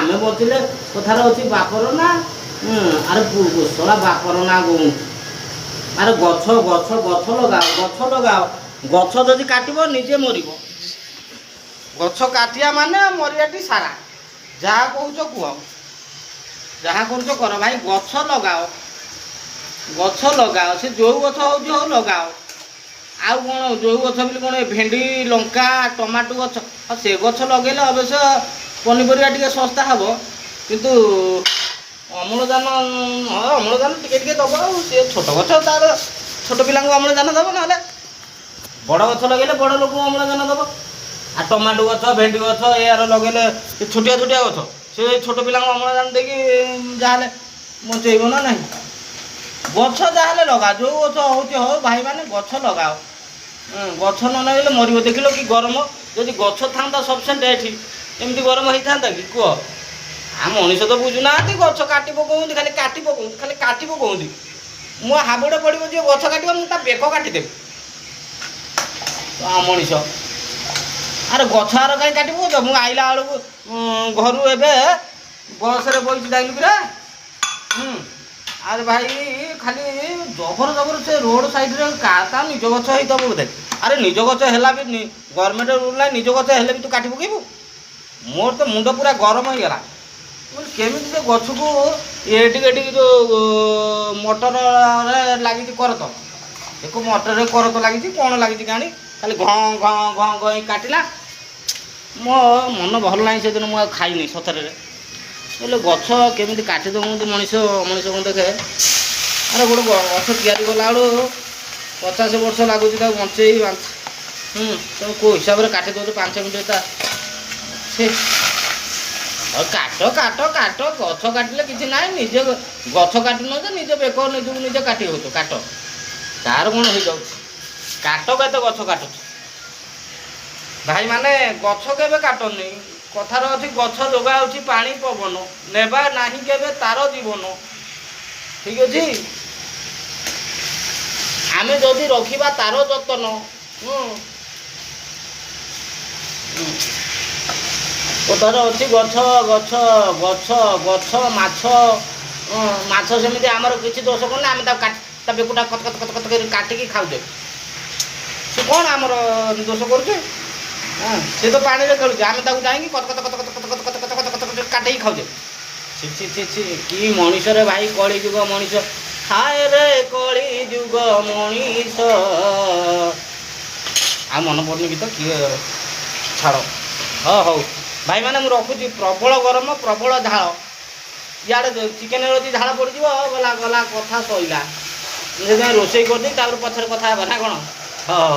आमे बचिले कथार अच्छी बापर ना अरे शला बापर ना गौ अरे गछ गछ गछ लगाओ गछ जदि काटब निजे मर गछ काटिया माने मरियाटी सारा जहाँ कौच कह जहाँ कर भाई गछ लगाओ से जो गछ हो लगाओ आउ कौन जो गछ भी कौन भेंडी लंका टमाटो गछ से गछ लगे अवश्य पनीपरिया टी सस्ता हम किंतु अम्लजान अम्लजान टिके दब सी छोट गछ तार छोट पिला अम्लजान दब ना बड़ गछ लगे बड़ लोक अम्लजान दब आ टमाटो गछ भेंडी गछ यार लगे छोटिया छोटिया गछ से छोट पिला अम्लजान देकी जहाँ बचेब ना ना गछ जहाँ लगा जो गछ हो भाई मैंने गछ लगाओ गछ न लगे मर देख लो कि गरम जदि गछ था सफिसीयंट एटी एमती गरम होता कि कह आ मनीष तो बुझुना गछ काटी पकाऊँ खाली काटी पकाऊँ खाली काटी पकाऊँ मो हाबुड़े पड़ो जी गछ काट मुझे बेक काटिदेवी मनीष अरे गछ आर कहीं काट पकाऊँ मुझे आइला बेलू घर बस बस जाइल पूरा अरे भाई खाली जबर जबर से रोड साइड रे का निज गछ होता बोधे अरे निज गछ है भी गवर्नमेंट रूल ना निज गछ है भी तू काटी पकेबू मोर तो मुंड पूरा गरम हो गला केमी से गछ को ये जो मोटर लगी करत देखो मोटर करत लगी कौन लगी कहानी खाली घं घं घं घं काटिला मो मन भल ना से दिन मुझे खाइनी सतरे बोले गछ केमी काटी दे मनीष मनीष को देखे अरे गोटे गछ तैयारी कला बेलू 50 वर्ष लगुच बचे तुम कौ हिसाब से काटी दौ 5 मिनट से काट काट काट गछ काटिले किसी ना निजे गछ काट न निजे बेक निजक निजे काटी हो तो काट तार कौन हो जाऊँ काट के गछ काटुच भाई माने गछ के काटनी कथार अच्छी गछ जोगा पानी पवन नेबा नहीं केबे तार जीवन ठीक अच्छे आमे जदि रखिबा तार जतन कथार अच्छी गछ गछ गछ गछ माछ सेमती आमर किसी दोष करना आम बेकुटा कत कत कत कत काटिकी खाऊे से कौन आमर दोष करुचे से तो पानी में खेलुचे आम जाइए कत कत कत कत कत कत कत कत कत कत काटिकी खाऊे कि मनीष रे भाई कली जुग मनीष हाय रे कली जुग मनीष आ मन पड़नी गीत किए छाड़ हाँ हौ भाई मैंने मुझे रखुची प्रबल गरम प्रबल झाड़ इे चिकेन रही झाड़ पड़ गला गला कथा सईला रोषे करदी पछरे कथा ना कौन हाँ